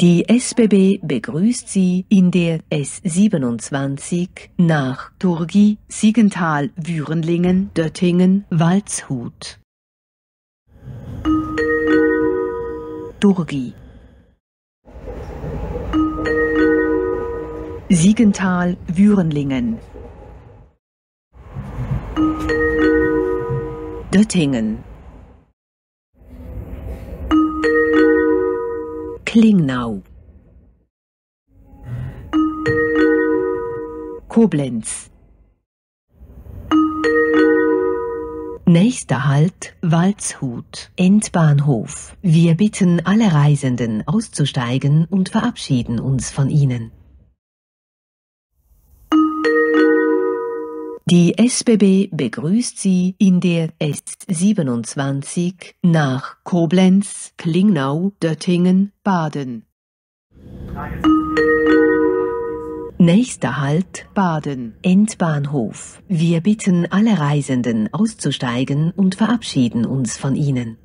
Die SBB begrüßt Sie in der S27 nach Turgi, Siggenthal-Würenlingen, Döttingen, Waldshut. Turgi. Siggenthal-Würenlingen. Döttingen. Klingnau. Koblenz. Nächster Halt Waldshut Endbahnhof. Wir bitten alle Reisenden auszusteigen und verabschieden uns von Ihnen. Die SBB begrüßt Sie in der S27 nach Koblenz, Klingnau, Döttingen, Baden. Nächster Halt Baden Endbahnhof. Wir bitten alle Reisenden auszusteigen und verabschieden uns von Ihnen.